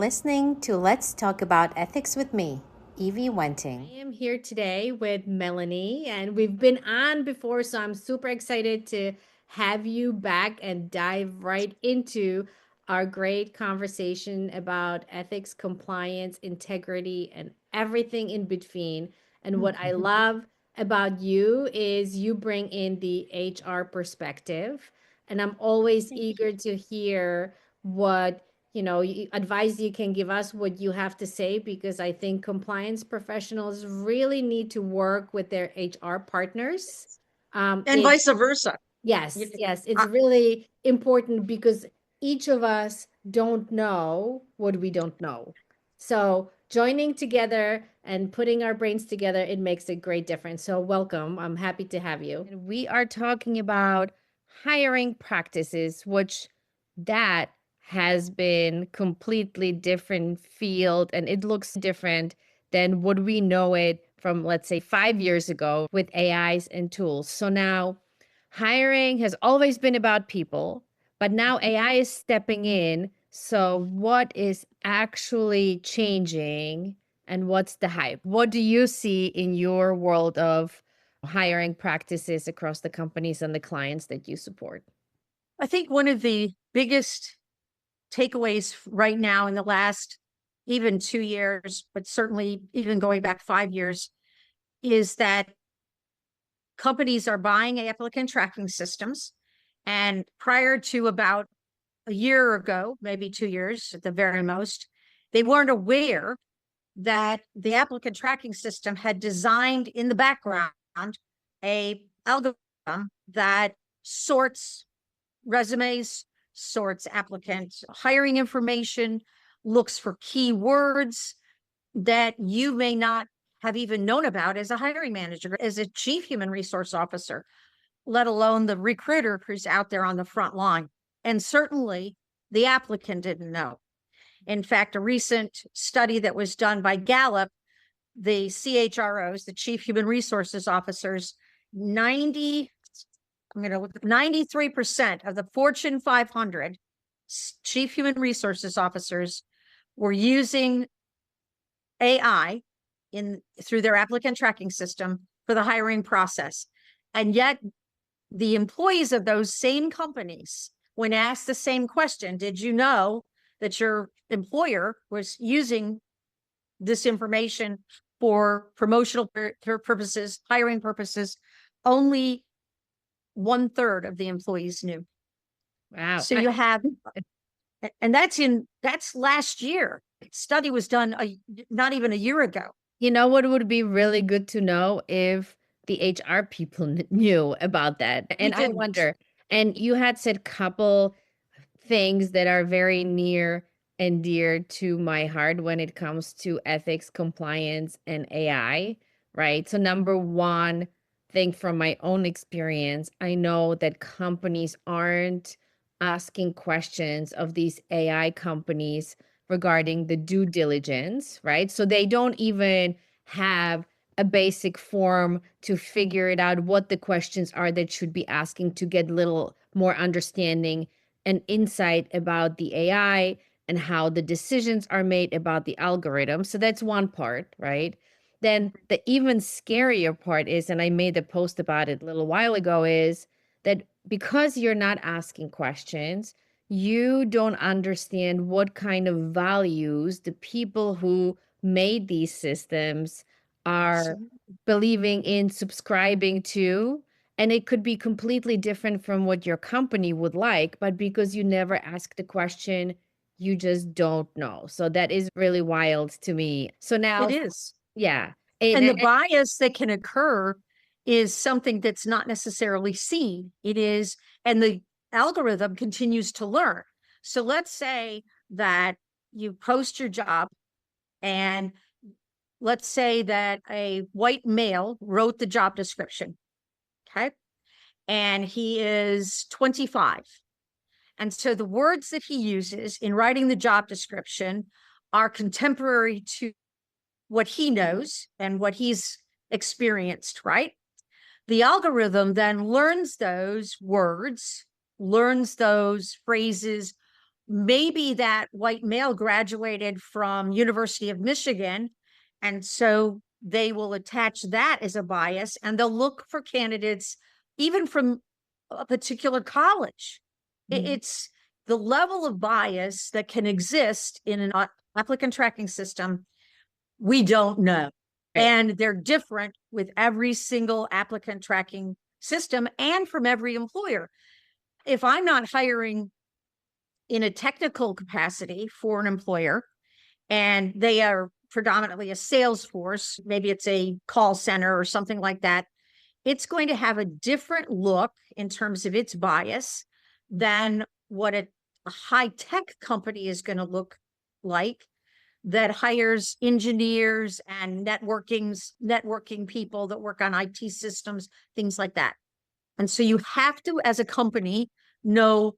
listening to Let's Talk About Ethics with me, Evie Wenting. I am here today with Melanie, and we've been on before, so I'm super excited to have you back and dive right into our great conversation about ethics, compliance, integrity, and everything in between. And what I love about you is you bring in the HR perspective, and I'm always eager to hear what advice you can give us, what you have to say, because I think compliance professionals really need to work with their HR partners. And It vice versa. Yes, yes, it's really important because each of us don't know what we don't know. So joining together and putting our brains together, it makes a great difference. So welcome. I'm happy to have you. And we are talking about hiring practices, which that has been completely different field, and it looks different than what we know it from, let's say, 5 years ago with AIs and tools. So now hiring has always been about people, but now AI is stepping in. So what is actually changing and what's the hype? What do you see in your world of hiring practices across the companies and the clients that you support? I think one of the biggest takeaways right now in the last even 2 years, but certainly even going back 5 years, is that companies are buying applicant tracking systems. And prior to about a year ago, maybe 2 years at the very most, they weren't aware that the applicant tracking system had designed in the background a algorithm that sorts resumes, sorts applicant hiring information, looks for keywords that you may not have even known about as a hiring manager, as a chief human resource officer, let alone the recruiter who's out there on the front line. And certainly the applicant didn't know. In fact, a recent study that was done by Gallup, the CHROs, the chief human resources officers, 93% of the Fortune 500 chief human resources officers were using AI through their applicant tracking system for the hiring process. And yet the employees of those same companies, when asked the same question, did you know that your employer was using this information for promotional purposes, hiring purposes, only 1/3 of the employees knew. Wow. So you have, and that's last year. Study was done not even a year ago. You know what would be really good to know if the HR people knew about that. And I wonder, and you had said couple things that are very near and dear to my heart when it comes to ethics, compliance, and AI, right? So number one thing from my own experience, I know that companies aren't asking questions of these AI companies regarding the due diligence, right? So they don't even have a basic form to figure it out what the questions are that should be asking to get little more understanding and insight about the AI and how the decisions are made about the algorithm. So that's one part, right? Then the even scarier part is, and I made a post about it a little while ago, is that because you're not asking questions, you don't understand what kind of values the people who made these systems are believing in, subscribing to, and it could be completely different from what your company would like, but because you never ask the question, you just don't know. So that is really wild to me. So now, It is. yeah. And the bias that can occur is something that's not necessarily seen. It is, and the algorithm continues to learn. So let's say that you post your job, and let's say that a white male wrote the job description. Okay. And he is 25. And so the words that he uses in writing the job description are contemporary to what he knows and what he's experienced, right? The algorithm then learns those words, learns those phrases, maybe that white male graduated from University of Michigan, and so they will attach that as a bias, and they'll look for candidates even from a particular college. It's the level of bias that can exist in an applicant tracking system. We don't know. Right. And they're different with every single applicant tracking system and from every employer. If I'm not hiring in a technical capacity for an employer, and they are predominantly a sales force, maybe it's a call center or something like that, it's going to have a different look in terms of its bias than what a high-tech company is going to look like that hires engineers and networking people that work on IT systems, things like that. And so you have to, as a company, know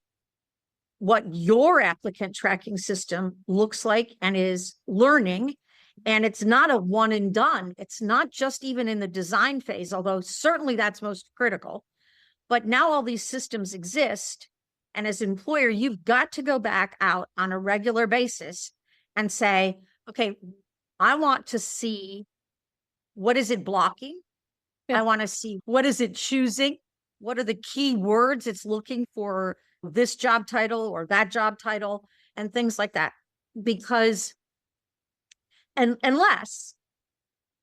what your applicant tracking system looks like and is learning. And it's not a one and done. It's not just even in the design phase, although certainly that's most critical. But now all these systems exist. And as an employer, you've got to go back out on a regular basis and say, okay, I want to see, what is it blocking? Yeah. I want to see, what is it choosing? What are the key words it's looking for this job title or that job title and things like that? Because unless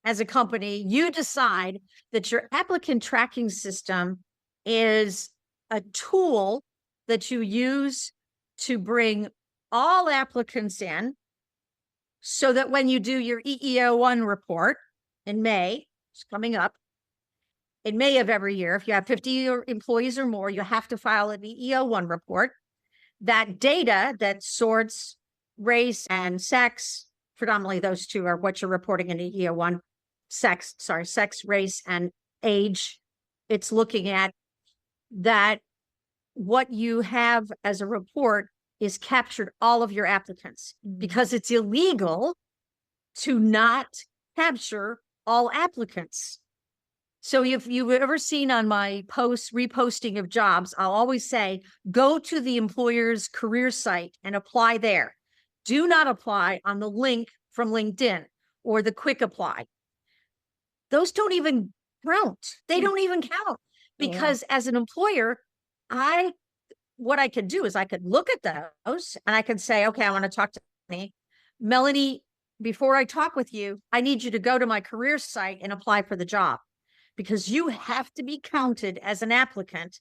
as a company, you decide that your applicant tracking system is a tool that you use to bring all applicants in, so that when you do your EEO1 report in May, it's coming up, in May of every year, if you have 50 employees or more, you have to file an EEO1 report. That data that sorts race and sex, predominantly those two are what you're reporting in EEO1, sex, race, and age. It's looking at that what you have as a report is captured all of your applicants, because it's illegal to not capture all applicants. So if you've ever seen on my reposting of jobs, I'll always say, go to the employer's career site and apply there. Do not apply on the link from LinkedIn or the quick apply. Those don't even count. They don't even count, because as an employer, what I could do is I could look at those and I could say, okay, I want to talk to Melanie. Before I talk with you, I need you to go to my career site and apply for the job, because you have to be counted as an applicant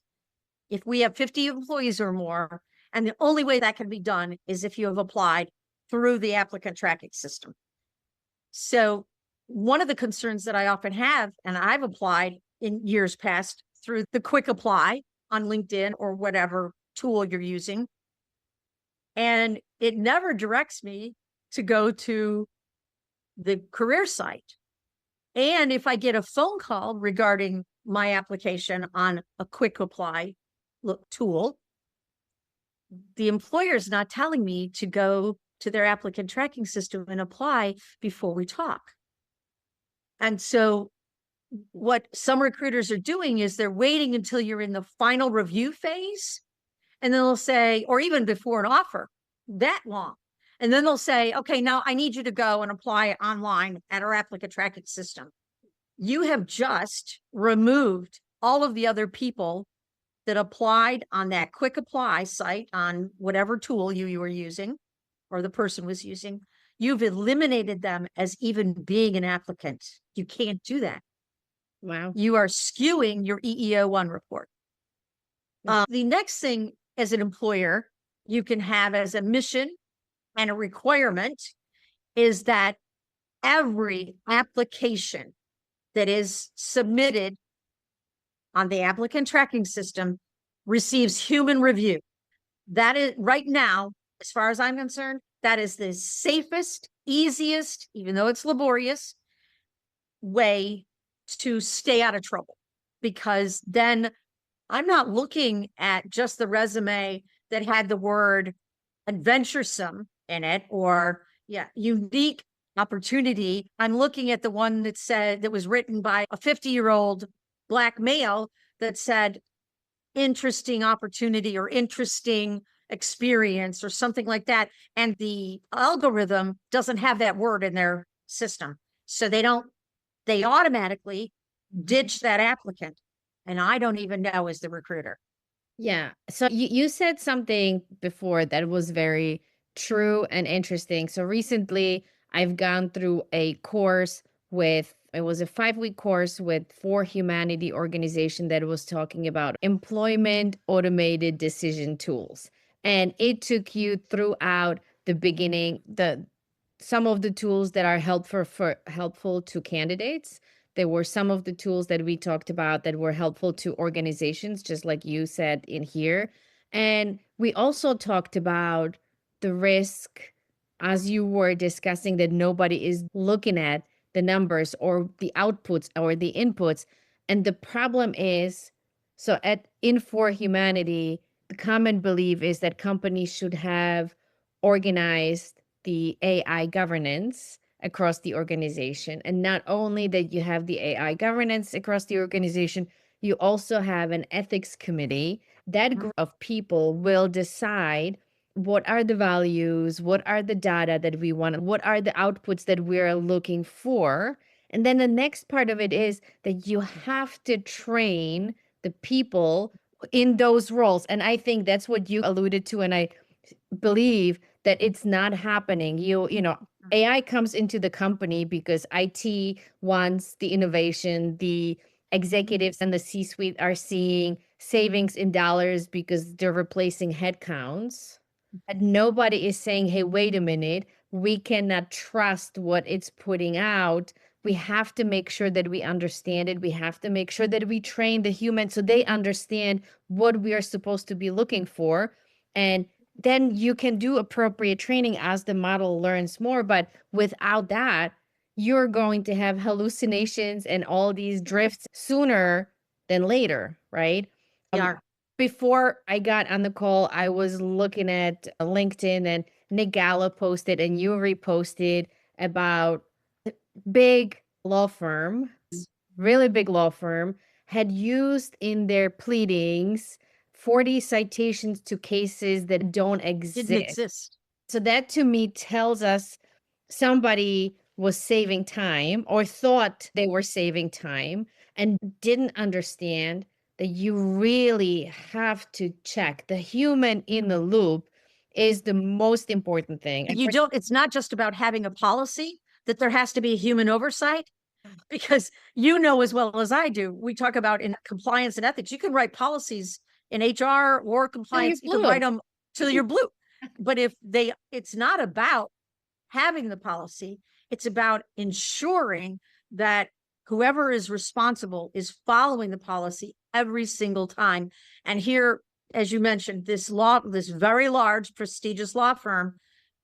if we have 50 employees or more. And the only way that can be done is if you have applied through the applicant tracking system. So one of the concerns that I often have, and I've applied in years past through the quick apply on LinkedIn or whatever tool you're using, and it never directs me to go to the career site. And if I get a phone call regarding my application on a quick apply tool, the employer is not telling me to go to their applicant tracking system and apply before we talk. And so what some recruiters are doing is they're waiting until you're in the final review phase, and then they'll say, or even before an offer, that long. And then they'll say, okay, now I need you to go and apply online at our applicant tracking system. You have just removed all of the other people that applied on that quick apply site on whatever tool you were using or the person was using. You've eliminated them as even being an applicant. You can't do that. Wow. You are skewing your EEO1 report. The next thing as an employer you can have as a mission and a requirement is that every application that is submitted on the applicant tracking system receives human review. That is, right now, as far as I'm concerned, that is the safest, easiest, even though it's laborious, way to stay out of trouble. Because then I'm not looking at just the resume that had the word adventuresome in it or unique opportunity. I'm looking at the one that was written by a 50-year-old Black male that said interesting opportunity or interesting experience or something like that. And the algorithm doesn't have that word in their system. So they automatically ditch that applicant. And I don't even know as the recruiter. Yeah. So you said something before that was very true and interesting. So recently I've gone through a course with, it was a 5-week course with For Humanity organization that was talking about employment automated decision tools. And it took you throughout the beginning, some of the tools that are helpful to candidates. There were some of the tools that we talked about that were helpful to organizations, just like you said in here. And we also talked about the risk, as you were discussing, that nobody is looking at the numbers or the outputs or the inputs. And the problem is, so at In For Humanity, the common belief is that companies should have organized the AI governance across the organization. And not only that you have the AI governance across the organization, you also have an ethics committee. That group of people will decide what are the values, what are the data that we want, what are the outputs that we're looking for. And then the next part of it is that you have to train the people in those roles. And I think that's what you alluded to. And I believe that it's not happening. You know, AI comes into the company because IT wants the innovation. The executives and the C-suite are seeing savings in dollars because they're replacing headcounts. But nobody is saying, hey, wait a minute, we cannot trust what it's putting out. We have to make sure that we understand it. We have to make sure that we train the humans so they understand what we are supposed to be looking for. And then you can do appropriate training as the model learns more. But without that, you're going to have hallucinations and all these drifts sooner than later, right? Yeah. Before I got on the call, I was looking at LinkedIn, and Nick Gallo posted and you reposted about big law firm, really big law firm, had used in their pleadings 40 citations to cases that don't Didn't exist. exist. So that to me tells us somebody was saving time or thought they were saving time and didn't understand that you really have to check the human in the loop is the most important thing. You don't, it's not just about having a policy, that there has to be human oversight, because you know as well as I do, we talk about in compliance and ethics, you can write policies in HR or compliance, you can write them till you're blue. But it's not about having the policy, it's about ensuring that whoever is responsible is following the policy every single time. And here, as you mentioned, this very large, prestigious law firm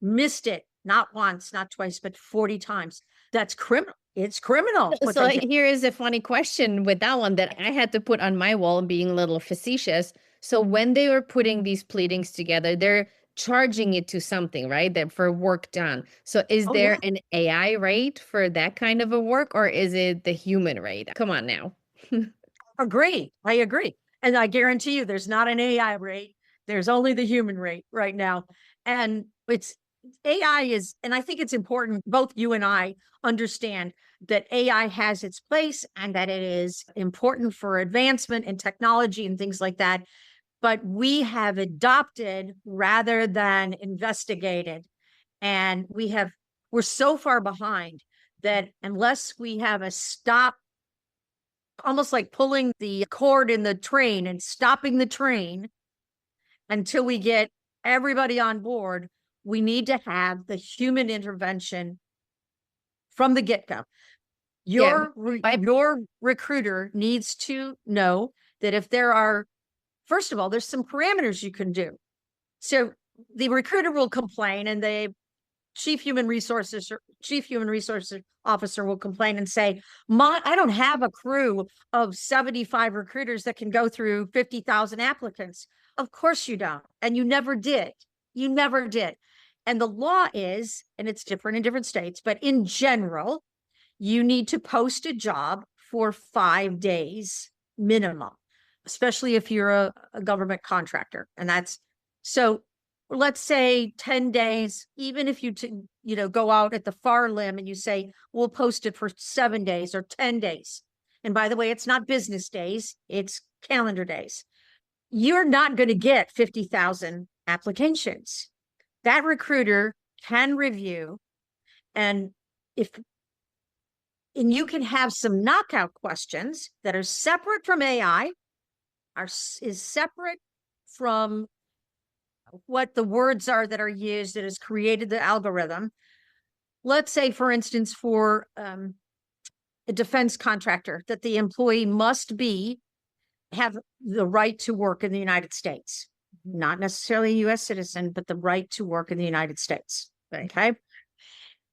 missed it, not once, not twice, but 40 times. That's criminal. It's criminal. So here is a funny question with that one that I had to put on my wall, being a little facetious. So when they were putting these pleadings together, they're charging it to something, right? That for work done. So is there an AI rate for that kind of a work, or is it the human rate? Come on now. Agree. I agree. And I guarantee you there's not an AI rate. There's only the human rate right now. And AI is, and I think it's important, both you and I understand that AI has its place and that it is important for advancement in technology and things like that. But we have adopted rather than investigated. And we're so far behind that unless we have a stop, almost like pulling the cord in the train and stopping the train until we get everybody on board, we need to have the human intervention from the get-go. Your recruiter needs to know that if there are, first of all, there's some parameters you can do. So the recruiter will complain, and the chief human resources officer will complain and say, I don't have a crew of 75 recruiters that can go through 50,000 applicants. Of course you don't. And you never did. You never did. And the law is, and it's different in different states, but in general, you need to post a job for 5 days minimum, especially if you're a government contractor. And that's so let's say 10 days, even if you, go out at the far limb and you say, we'll post it for 7 days or 10 days. And by the way, it's not business days, it's calendar days. You're not going to get 50,000 applications. That recruiter can review, and you can have some knockout questions that are separate from AI, is separate from what the words are that are used that has created the algorithm. Let's say, for instance, for a defense contractor, that the employee must have the right to work in the United States, not necessarily a U.S. citizen, but the right to work in the United States. Okay.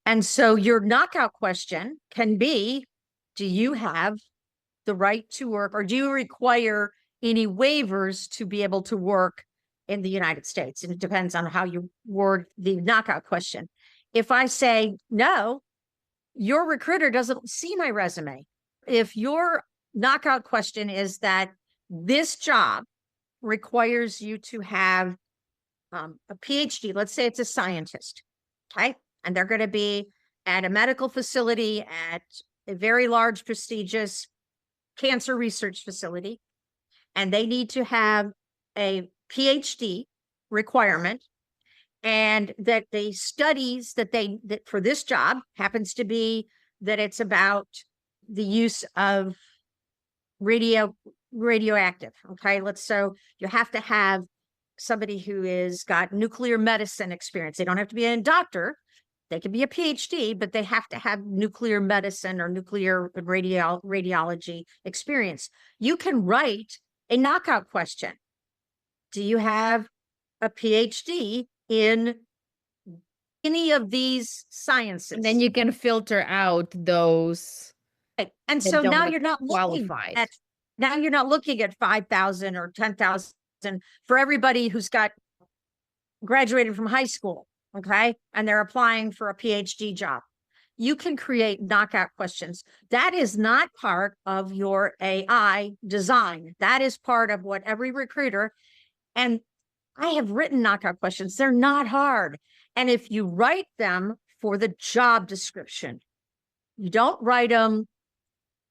And so your knockout question can be, do you have the right to work, or do you require any waivers to be able to work in the United States? And it depends on how you word the knockout question. If I say no, your recruiter doesn't see my resume. If your knockout question is that this job requires you to have a PhD, let's say it's a scientist, okay? And they're going to be at a medical facility, at a very large, prestigious cancer research facility, and they need to have a PhD requirement, and that the studies that for this job happens to be that it's about the use of radioactive. Okay. So you have to have somebody who is got nuclear medicine experience. They don't have to be a doctor. They could be a PhD, but they have to have nuclear medicine or nuclear radiology experience. You can write a knockout question. Do you have a PhD in any of these sciences? And then you can filter out those. And so now you're not qualified. Now you're not looking at 5,000 or 10,000 for everybody who's graduated from high school, okay? And they're applying for a PhD job. You can create knockout questions. That is not part of your AI design. That is part of what every recruiter, and I have written knockout questions. They're not hard. And if you write them for the job description, you don't write them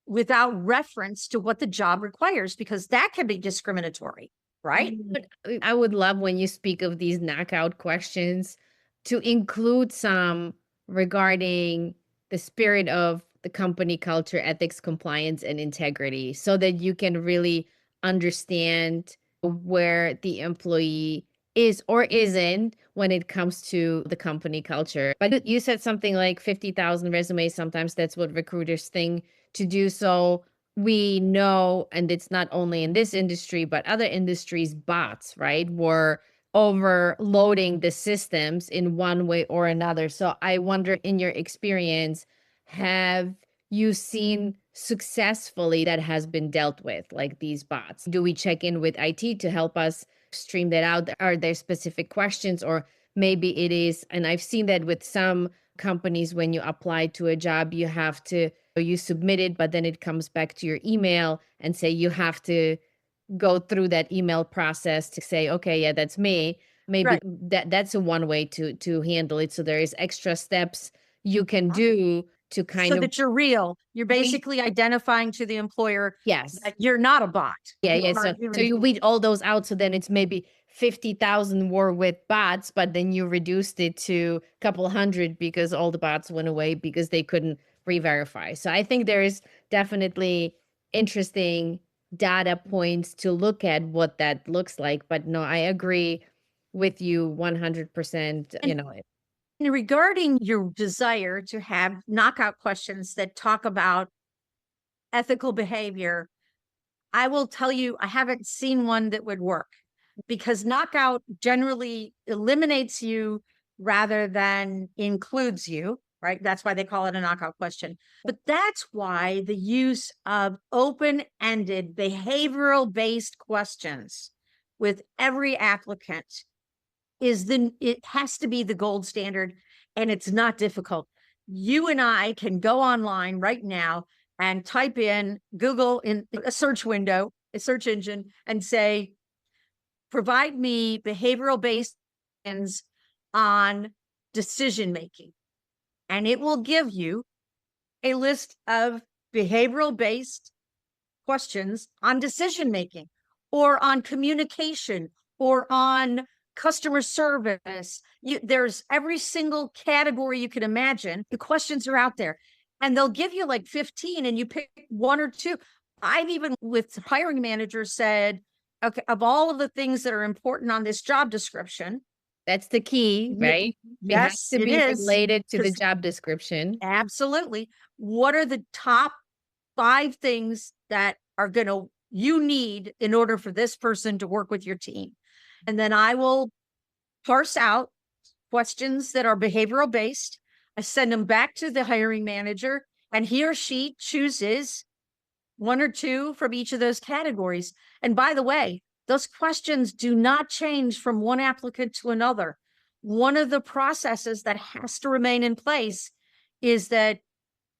without reference to what the job requires, because that can be discriminatory, right? But I would love, when you speak of these knockout questions, to include some regarding the spirit of the company culture, ethics, compliance, and integrity, so that you can really understand where the employee is or isn't when it comes to the company culture. But you said something like 50,000 resumes. Sometimes that's what recruiters think to do. So we know, and it's not only in this industry, but other industries, bots, right, were overloading the systems in one way or another. So I wonder, in your experience, have you seen successfully that has been dealt with, like these bots? Do we check in with IT to help us stream that out? Are there specific questions, or maybe it is, and I've seen that with some companies, when you apply to a job, you submit it, but then it comes back to your email and say you have to go through that email process to say, okay, yeah, that's me. Maybe Right. that's a one way to handle it. So there is extra steps you can do to kind So of, that you're real. You're basically identifying to the employer yes, that you're not a bot. yeah, You yeah. are So human you being. weed all those out. So then it's maybe 50,000 were with bots, but then you reduced it to a couple hundred because all the bots went away because they couldn't re-verify. So I think there is definitely interesting data points to look at what that looks like. But no, I agree with you 100%. And regarding your desire to have knockout questions that talk about ethical behavior, I will tell you, I haven't seen one that would work, because knockout generally eliminates you rather than includes you, right? That's why they call it a knockout question. But that's why the use of open-ended behavioral-based questions with every applicant it has to be the gold standard, and it's not difficult. You and I can go online right now and type in Google in a search window, a search engine, and say, provide me behavioral based on decision making. And it will give you a list of behavioral based questions on decision making, or on communication, or on customer service. There's every single category you can imagine. The questions are out there, and they'll give you like 15 and you pick one or two. I've even with hiring managers said, okay, of all of the things that are important on this job description, That's the key, right? It has yes, to it be is. related to the 'Cause job description. absolutely. What are the top 5 things that are you need in order for this person to work with your team? And then I will parse out questions that are behavioral based. I send them back to the hiring manager, and he or she chooses one or two from each of those categories. And by the way, those questions do not change from one applicant to another. One of the processes that has to remain in place is that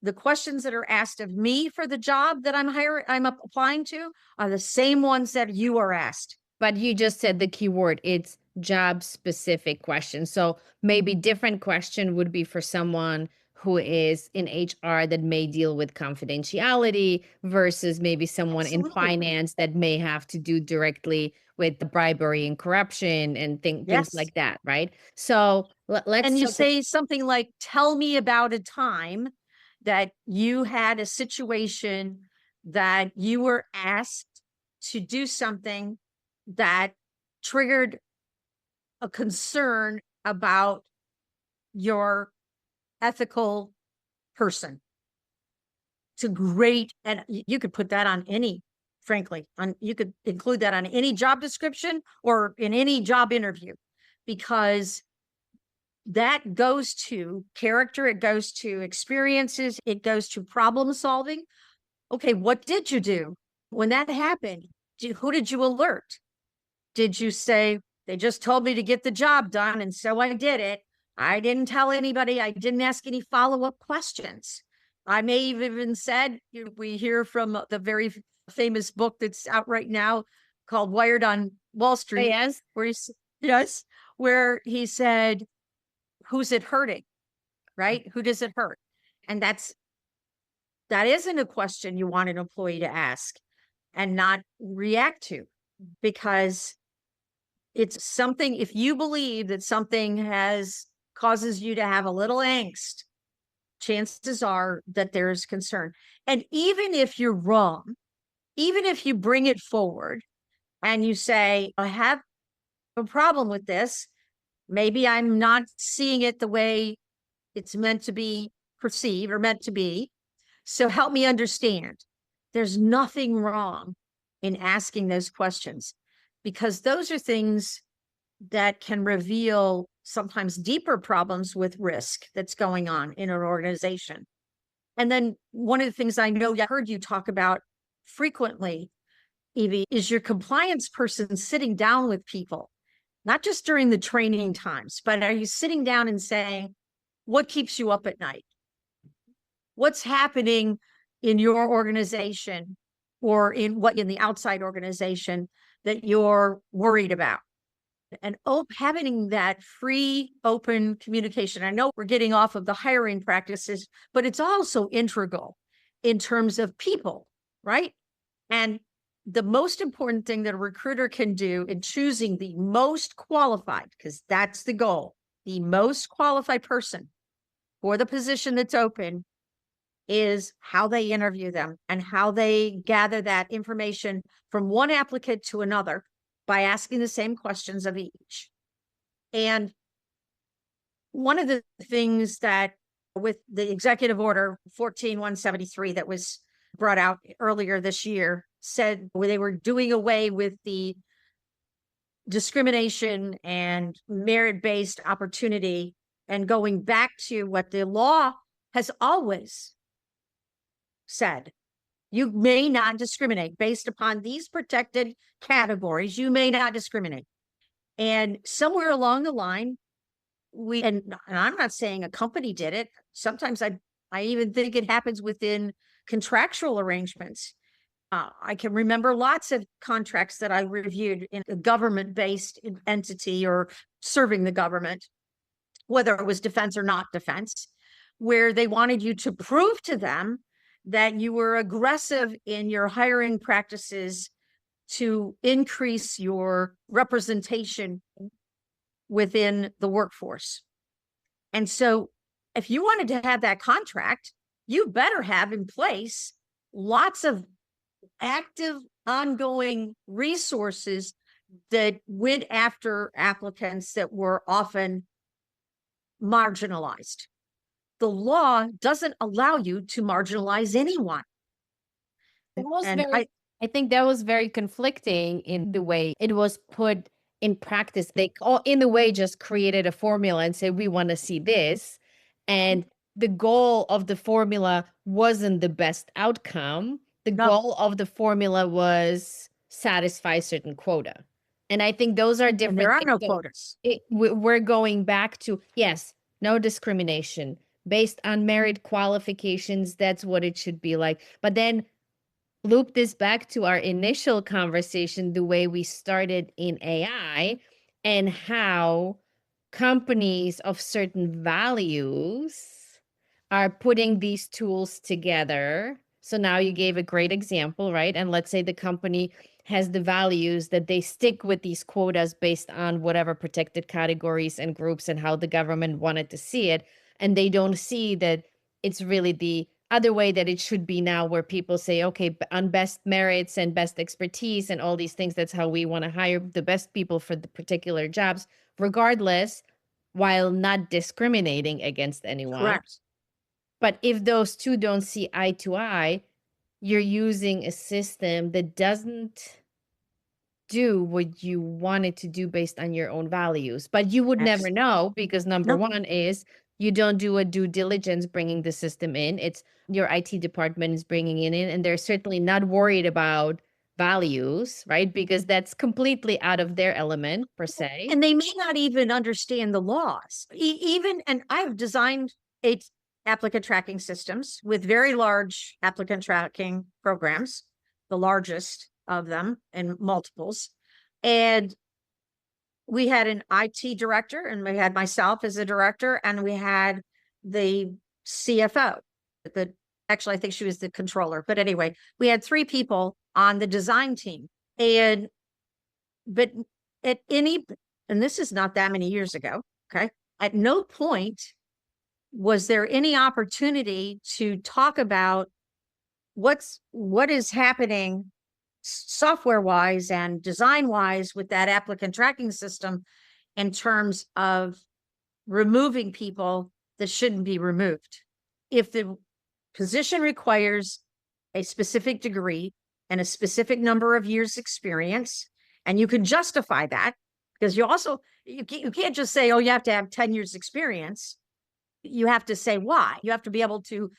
the questions that are asked of me for the job that I'm applying to are the same ones that you are asked. But you just said the key word, it's job specific questions. So maybe different question would be for someone who is in HR that may deal with confidentiality versus maybe someone in Absolutely. finance that may have to do directly with the bribery and corruption and things Yes. like that, right? So let's And you talk say something like, tell me about a time that you had a situation that you were asked to do something that triggered a concern about your ethical person. It's a great, and you could put that on any, frankly, you could include that on any job description or in any job interview, because that goes to character, it goes to experiences, it goes to problem solving. Okay, what did you do when that happened? Who did you alert? Did you say, they just told me to get the job done, and so I did it? I didn't tell anybody. I didn't ask any follow-up questions. I may have even said, we hear from the very famous book that's out right now called Wired on Wall Street. yes. Where he said, who's it hurting, right? Who does it hurt? And that isn't a question you want an employee to ask and not react to, because it's something, if you believe that something causes you to have a little angst, chances are that there's concern. And even if you're wrong, even if you bring it forward and you say, I have a problem with this, maybe I'm not seeing it the way it's meant to be perceived or meant to be, so help me understand. There's nothing wrong in asking those questions, because those are things that can reveal sometimes deeper problems with risk that's going on in an organization. And then one of the things I know I heard you talk about frequently, Evie, is your compliance person sitting down with people, not just during the training times, but are you sitting down and saying, what keeps you up at night? What's happening in your organization or in the outside organization that you're worried about? And having that free, open communication. I know we're getting off of the hiring practices, but it's also integral in terms of people, right? And the most important thing that a recruiter can do in choosing the most qualified, because that's the goal, the most qualified person for the position that's open, is how they interview them and how they gather that information from one applicant to another by asking the same questions of each. And one of the things that with the executive order 14173 that was brought out earlier this year said where they were doing away with the discrimination and merit-based opportunity and going back to what the law has always said. You may not discriminate based upon these protected categories. You may not discriminate. And somewhere along the line, and I'm not saying a company did it. Sometimes I even think it happens within contractual arrangements. I can remember lots of contracts that I reviewed in a government-based entity or serving the government, whether it was defense or not defense, where they wanted you to prove to them that you were aggressive in your hiring practices to increase your representation within the workforce. And so if you wanted to have that contract, you better have in place lots of active, ongoing resources that went after applicants that were often marginalized. The law doesn't allow you to marginalize anyone. I think that was very conflicting in the way it was put in practice. They all in a way just created a formula and said, we want to see this. And the goal of the formula wasn't the best outcome. The goal of the formula was satisfy certain quota. And I think those are different. And there are no quotas. We're going back to, yes, no discrimination based on merit qualifications. That's what it should be like. But then loop this back to our initial conversation, the way we started in AI and how companies of certain values are putting these tools together. So now you gave a great example, right? And let's say the company has the values that they stick with these quotas based on whatever protected categories and groups and how the government wanted to see it. And they don't see that it's really the other way that it should be now, where people say, okay, on best merits and best expertise and all these things, that's how we want to hire the best people for the particular jobs, regardless, while not discriminating against anyone. Correct. But if those two don't see eye to eye, you're using a system that doesn't do what you want it to do based on your own values. But you would never know, because number one is you don't do a due diligence bringing the system in. It's your IT department is bringing it in, and they're certainly not worried about values, right? Because that's completely out of their element per se. And they may not even understand the laws. And I've designed applicant tracking systems with very large applicant tracking programs, the largest of them and multiples. And we had an IT director, and we had myself as a director, and we had the CFO. Actually, I think she was the controller. But anyway, we had 3 people on the design team. But at and this is not that many years ago, okay? At no point was there any opportunity to talk about what is happening software wise and design wise with that applicant tracking system in terms of removing people that shouldn't be removed. If the position requires a specific degree and a specific number of years experience, and you can justify that, because you can't just say, oh, you have to have 10 years experience. You have to say why. You have to be able to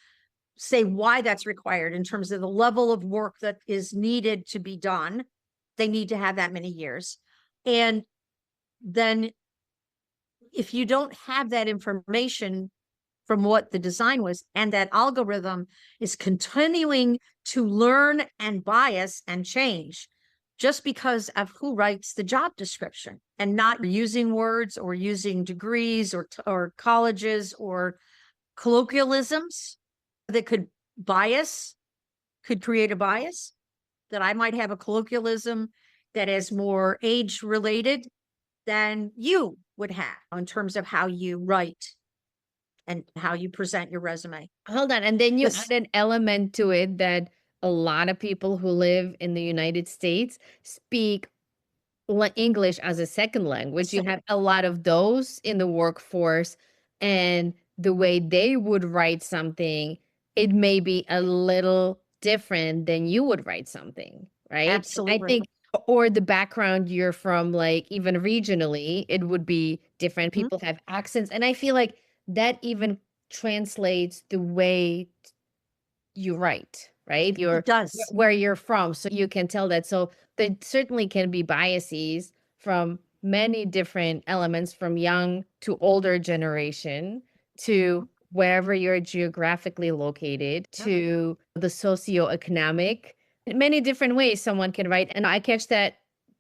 say why that's required in terms of the level of work that is needed to be done. They need to have that many years. And then if you don't have that information from what the design was, and that algorithm is continuing to learn and bias and change just because of who writes the job description, and not using words or using degrees or colleges or colloquialisms that could create a bias, that I might have a colloquialism that is more age related than you would have in terms of how you write and how you present your resume. Hold on. And then you add an element to it that a lot of people who live in the United States speak English as a second language. You have a lot of those in the workforce, and the way they would write something, it may be a little different than you would write something, right? Absolutely. I think, or the background you're from, like even regionally, it would be different. People have accents. And I feel like that even translates the way you write, right? It does. Where you're from. So you can tell that. So there certainly can be biases from many different elements, from young to older generation, to wherever you're geographically located, to the socioeconomic Many different ways someone can write. And I catch that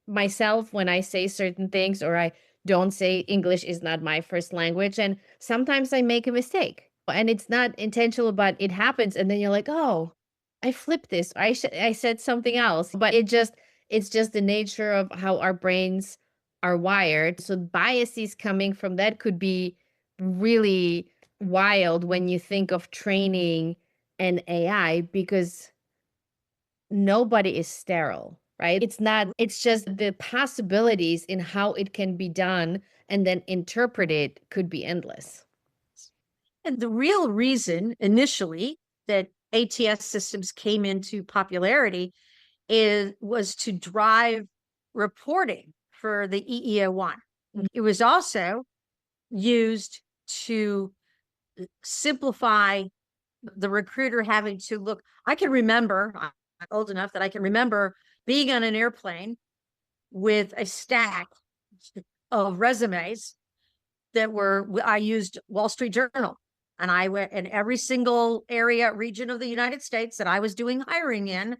myself when I say certain things, or I don't say English is not my first language. And sometimes I make a mistake and it's not intentional, but it happens. And then you're like, oh, I flipped this. I said something else. But it's just the nature of how our brains are wired. So biases coming from that could be really wild when you think of training an AI, because nobody is sterile, right? It's just the possibilities in how it can be done and then interpreted could be endless. And the real reason initially that ATS systems came into popularity was to drive reporting for the EEO1. It was also used to simplify the recruiter having to look. I can remember, I'm old enough that I can remember being on an airplane with a stack of resumes I used Wall Street Journal, and I went in every single region of the United States that I was doing hiring in.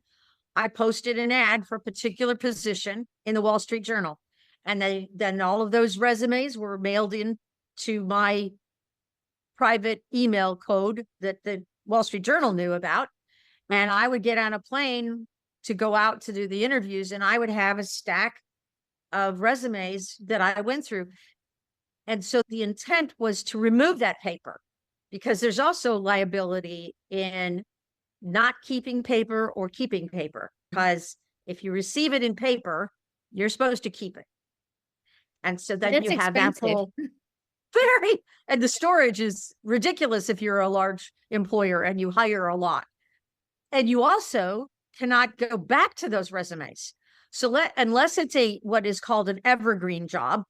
I posted an ad for a particular position in the Wall Street Journal. And then all of those resumes were mailed in to my private email code that the Wall Street Journal knew about. And I would get on a plane to go out to do the interviews, and I would have a stack of resumes that I went through. And so the intent was to remove that paper, because there's also liability in not keeping paper or keeping paper, because if you receive it in paper, you're supposed to keep it. And so then you have that whole and the storage is ridiculous if you're a large employer and you hire a lot. And you also cannot go back to those resumes. So unless it's what is called an evergreen job,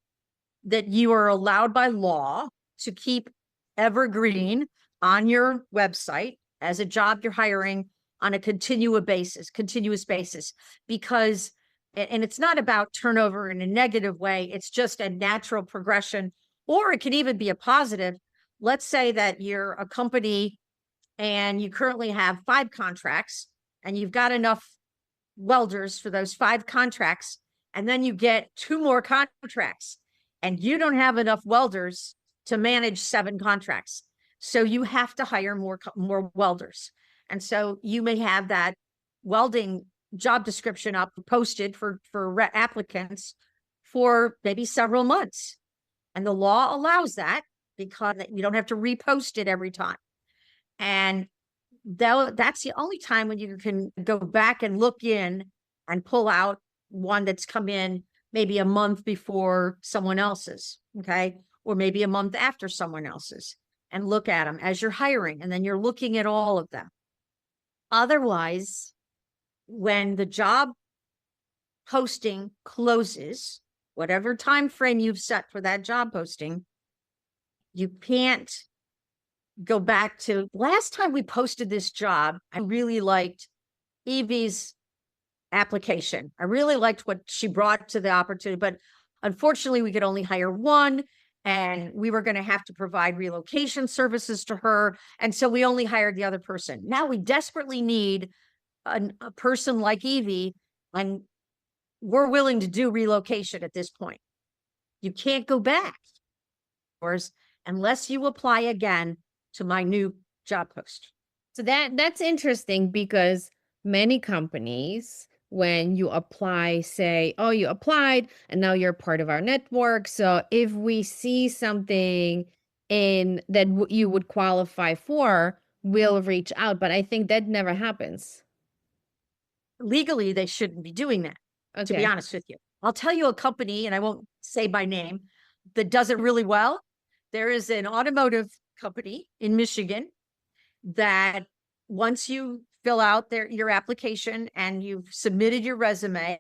that you are allowed by law to keep evergreen on your website as a job you're hiring on a continuous basis, because, and it's not about turnover in a negative way, it's just a natural progression, or it can even be a positive. Let's say that you're a company and you currently have 5 contracts and you've got enough welders for those 5 contracts, and then you get 2 more contracts and you don't have enough welders to manage 7 contracts. So you have to hire more welders. And so you may have that welding job description up posted for applicants for maybe several months. And the law allows that because you don't have to repost it every time. And that's the only time when you can go back and look in and pull out one that's come in maybe a month before someone else's, okay? Or maybe a month after someone else's, and look at them as you're hiring. And then you're looking at all of them. Otherwise, when the job posting closes, whatever time frame you've set for that job posting, you can't go back to last time we posted this job. I really liked Evie's application. I really liked what she brought to the opportunity, but unfortunately we could only hire one, and we were going to have to provide relocation services to her. And so we only hired the other person. Now we desperately need a person like Evie, and we're willing to do relocation at this point. You can't go back unless you apply again to my new job post. So that's interesting, because many companies, when you apply, say, oh, you applied and now you're part of our network. So if we see something in that you would qualify for, we'll reach out. But I think that never happens. Legally, they shouldn't be doing that, to be honest with you. I'll tell you a company, and I won't say by name, that does it really well. There is an automotive company in Michigan that once you fill out your application and you've submitted your resume,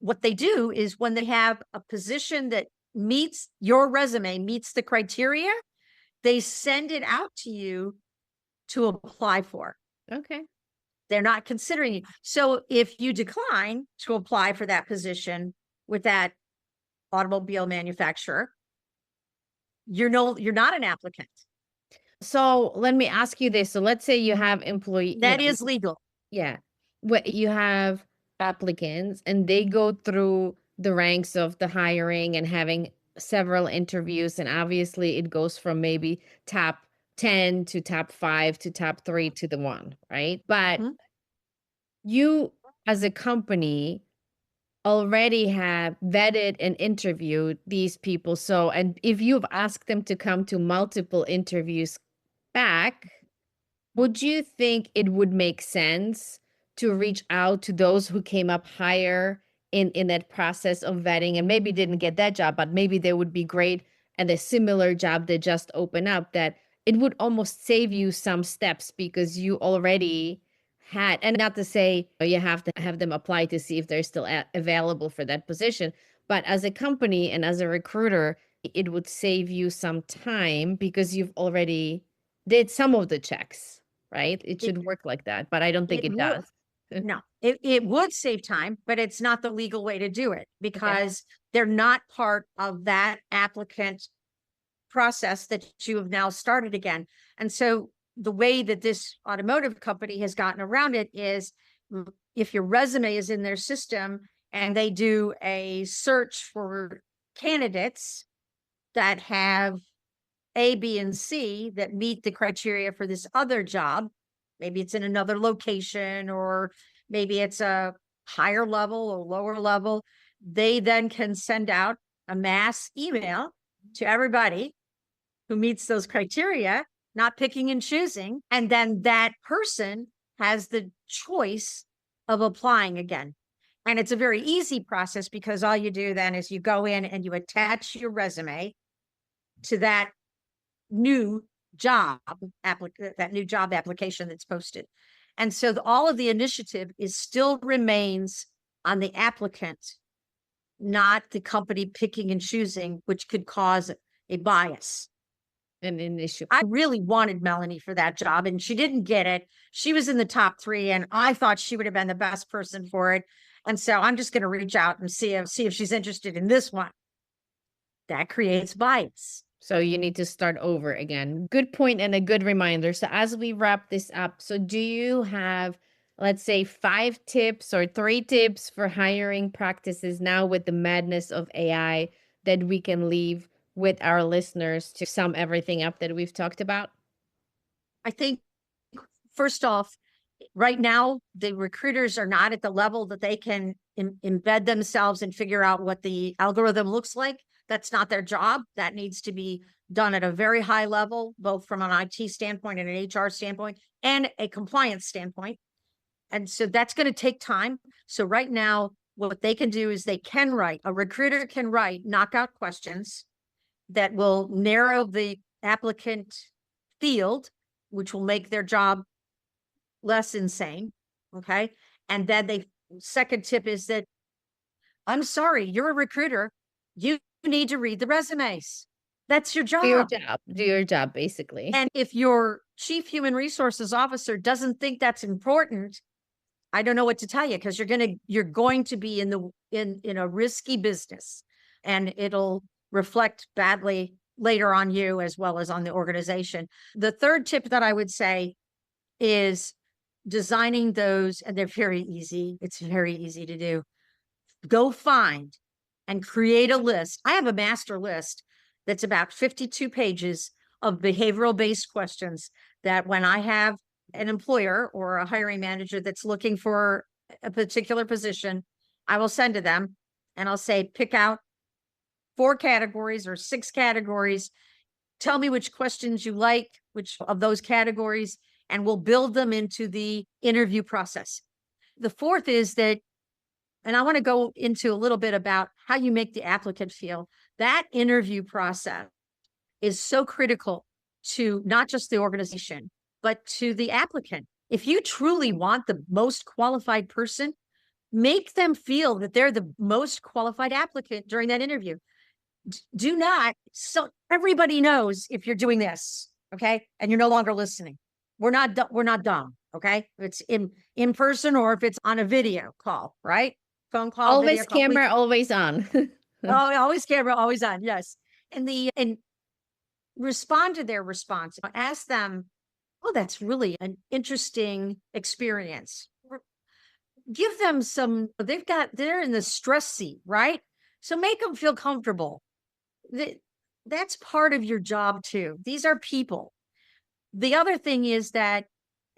what they do is when they have a position that meets your resume, meets the criteria, they send it out to you to apply for. Okay. They're not considering you. So if you decline to apply for that position with that automobile manufacturer, you're not an applicant. So let me ask you this. So let's say you have employee. That is legal. Yeah. what you have applicants and they go through the ranks of the hiring and having several interviews, and obviously it goes from maybe top 10 to top 5 to top 3 to the 1, right? But Mhm. you as a company already have vetted and interviewed these people. So, and if you've asked them to come to multiple interviews back, would you think it would make sense to reach out to those who came up higher in that process of vetting and maybe didn't get that job, but maybe they would be great at a similar job that just opened up, that it would almost save you some steps because you already had, and not to say you have to have them apply to see if they're still available for that position, but as a company and as a recruiter, it would save you some time because you've already did some of the checks, right? It It should work like that, but I don't think it it would. does. No, it would save time, but it's not the legal way to do it Okay. because they're not part of that applicant process that you have now started again. And so the way that this automotive company has gotten around it is if your resume is in their system and they do a search for candidates that have A, B, and C that meet the criteria for this other job, maybe it's in another location or maybe it's a higher level or lower level, they then can send out a mass email to everybody who meets those criteria, not picking and choosing. And then that person has the choice of applying again. And it's a very easy process because all you do then is you go in and you attach your resume to that new that new job application that's posted. And so all of the initiative is still remains on the applicant, not the company picking and choosing, which could cause a bias. An issue. I really wanted Melanie for that job and she didn't get it. She was in the top 3 and I thought she would have been the best person for it. And so I'm just going to reach out and see if she's interested in this one. That creates bias. So you need to start over again. Good point and a good reminder. So as we wrap this up, so do you have, let's say, 5 tips or 3 tips for hiring practices now with the madness of AI that we can leave with our listeners to sum everything up that we've talked about? I think first off, right now, the recruiters are not at the level that they can embed themselves and figure out what the algorithm looks like. That's not their job. That needs to be done at a very high level, both from an IT standpoint and an HR standpoint and a compliance standpoint. And so that's going to take time. So right now, what they can do is a recruiter can write knockout questions that will narrow the applicant field, which will make their job less insane. Okay. And then second tip is that I'm sorry, you're a recruiter. You need to read the resumes. That's your Do your job. job. Do your job, basically. And if your chief human resources officer doesn't think that's important, I don't know what to tell you because you're going to be in a risky business and it'll reflect badly later on you as well as on the organization. The third tip that I would say is designing those, and they're very easy. It's very easy to do. Go find and create a list. I have a master list that's about 52 pages of behavioral based questions that when I have an employer or a hiring manager that's looking for a particular position, I will send to them and I'll say, pick out 4 categories or 6 categories. Tell me which questions you like, which of those categories, and we'll build them into the interview process. The fourth is that, and I want to go into a little bit about how you make the applicant feel. That interview process is so critical to not just the organization, but to the applicant. If you truly want the most qualified person, make them feel that they're the most qualified applicant during that interview. Do not, so everybody knows if you're doing this, okay, and you're no longer listening. We're not dumb, okay? If it's in person or if it's on a video call, right? Phone call, Always video call. camera, always on. Always camera, always on. Yes, and respond to their response. Ask them, "Oh, that's really an interesting experience." give them they're in the stress seat, right? So make them feel comfortable. That's part of your job too. These are people. The other thing is that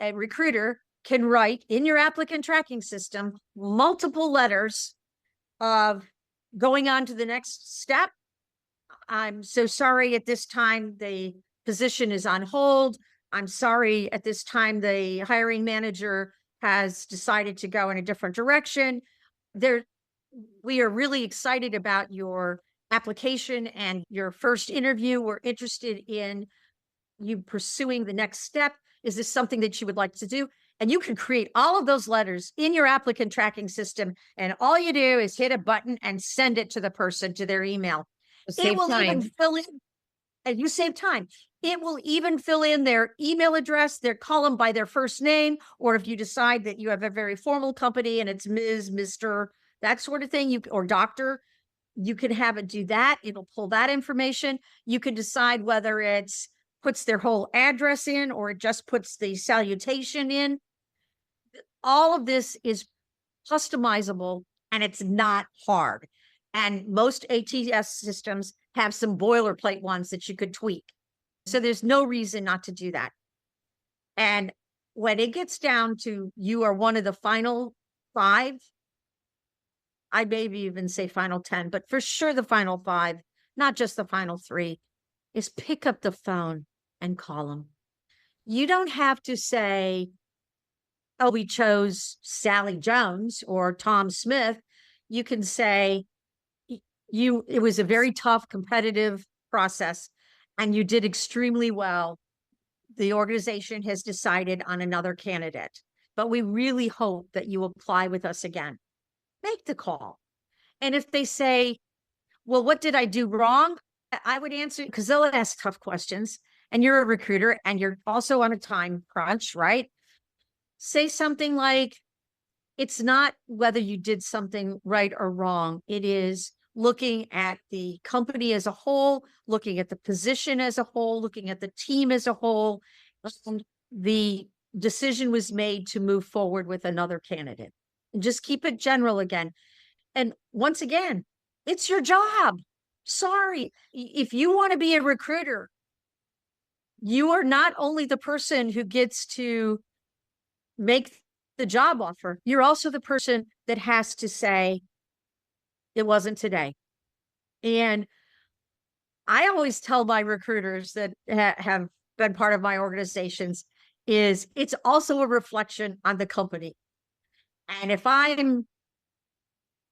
a recruiter can write in your applicant tracking system multiple letters of going on to the next step. I'm so sorry at this time the position is on hold. I'm sorry at this time the hiring manager has decided to go in a different direction. We are really excited about your application and your first interview. We're interested in you pursuing the next step. Is this something that you would like to do? And you can create all of those letters in your applicant tracking system. And all you do is hit a button and send it to the person, to their email. It will even fill in, and you save time. It will even fill in their email address, their column by their first name, or if you decide that you have a very formal company and it's Ms., Mr., that sort of thing, or doctor, you can have it do that. It'll pull that information. You can decide whether it's puts their whole address in or it just puts the salutation in. All of this is customizable and it's not hard. And most ATS systems have some boilerplate ones that you could tweak. So there's no reason not to do that. And when it gets down to you are one of the final 5, I maybe even say final 10, but for sure the final 5, not just the final 3, is pick up the phone and call them. You don't have to say, oh, we chose Sally Jones or Tom Smith. You can say, it was a very tough, competitive process, and you did extremely well. The organization has decided on another candidate, but we really hope that you apply with us again. Make the call. And if they say, well, what did I do wrong? I would answer, because they'll ask tough questions, and you're a recruiter and you're also on a time crunch, right? Say something like, it's not whether you did something right or wrong. It is looking at the company as a whole, looking at the position as a whole, looking at the team as a whole. And the decision was made to move forward with another candidate. And just keep it general again. And once again, it's your job. Sorry. If you want to be a recruiter, you are not only the person who gets to make the job offer, you're also the person that has to say, it wasn't today. And I always tell my recruiters that have been part of my organizations is it's also a reflection on the company. And if I'm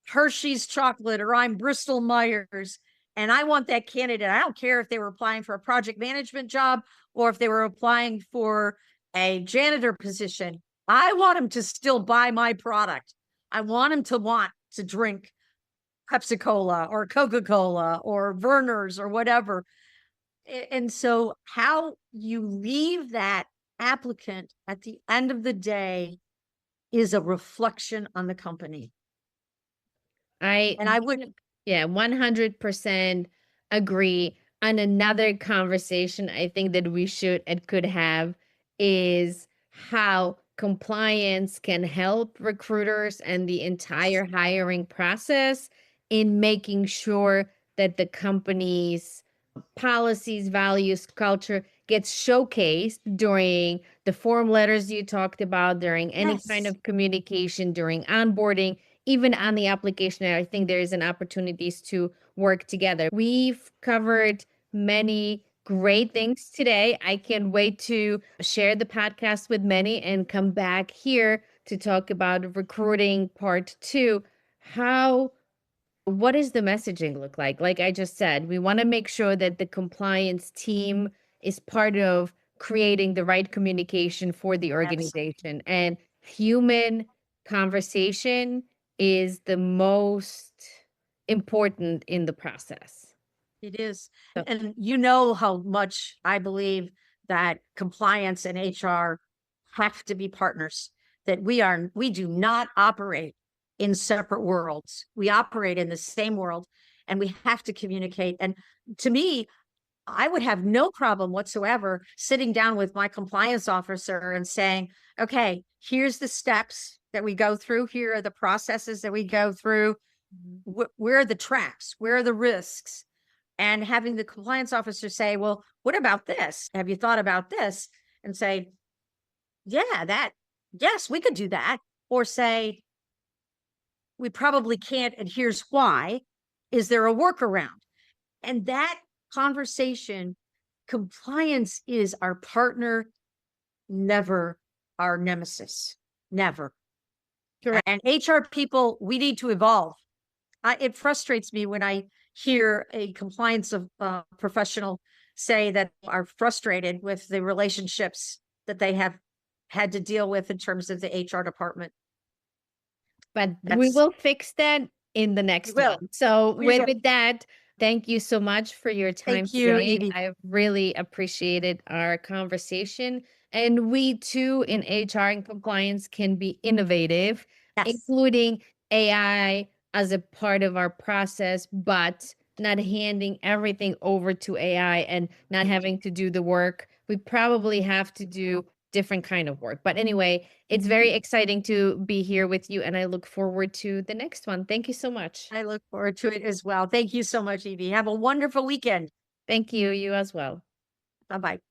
Hershey's chocolate or I'm Bristol Myers and I want that candidate, I don't care if they were applying for a project management job or if they were applying for a janitor position, I want them to still buy my product. I want them to want to drink Pepsi-Cola or Coca-Cola or Verner's or whatever. And so how you leave that applicant at the end of the day is a reflection on the company. I wouldn't. Yeah, 100% agree. On another conversation I think that we should and could have is how compliance can help recruiters and the entire hiring process in making sure that the company's policies, values, culture gets showcased during the form letters you talked about, during any kind of communication, during onboarding, even on the application. I think there is an opportunities to work together. We've covered many great things today. I can't wait to share the podcast with many and come back here to talk about recruiting part 2. What does the messaging look like? Like I just said, we want to make sure that the compliance team is part of creating the right communication for the organization. And human conversation is the most important in the process. It is. So, and you know how much I believe that compliance and HR have to be partners, that we do not operate in separate worlds. We operate in the same world and we have to communicate. And to me, I would have no problem whatsoever sitting down with my compliance officer and saying, okay, here's the steps. that we go through. Here are the processes that we go through. Where are the traps? Where are the risks? And having the compliance officer say, well, what about this? Have you thought about this? And say, yeah, yes, we could do that. Or say, we probably can't, and here's why. Is there a workaround? And that conversation, compliance is our partner, never our nemesis. Never. Correct. And HR people, we need to evolve. It frustrates me when I hear a compliance of professional say that are frustrated with the relationships that they have had to deal with in terms of the HR department. But we will fix that in the next one. So with that, thank you so much for your time today. Edie. I really appreciated our conversation. And we too in HR and compliance can be innovative, including AI as a part of our process, but not handing everything over to AI and not having to do the work. We probably have to do different kind of work. But anyway, it's very exciting to be here with you, and I look forward to the next one. Thank you so much. I look forward to it as well. Thank you so much, Evie. Have a wonderful weekend. Thank you. You as well. Bye-bye.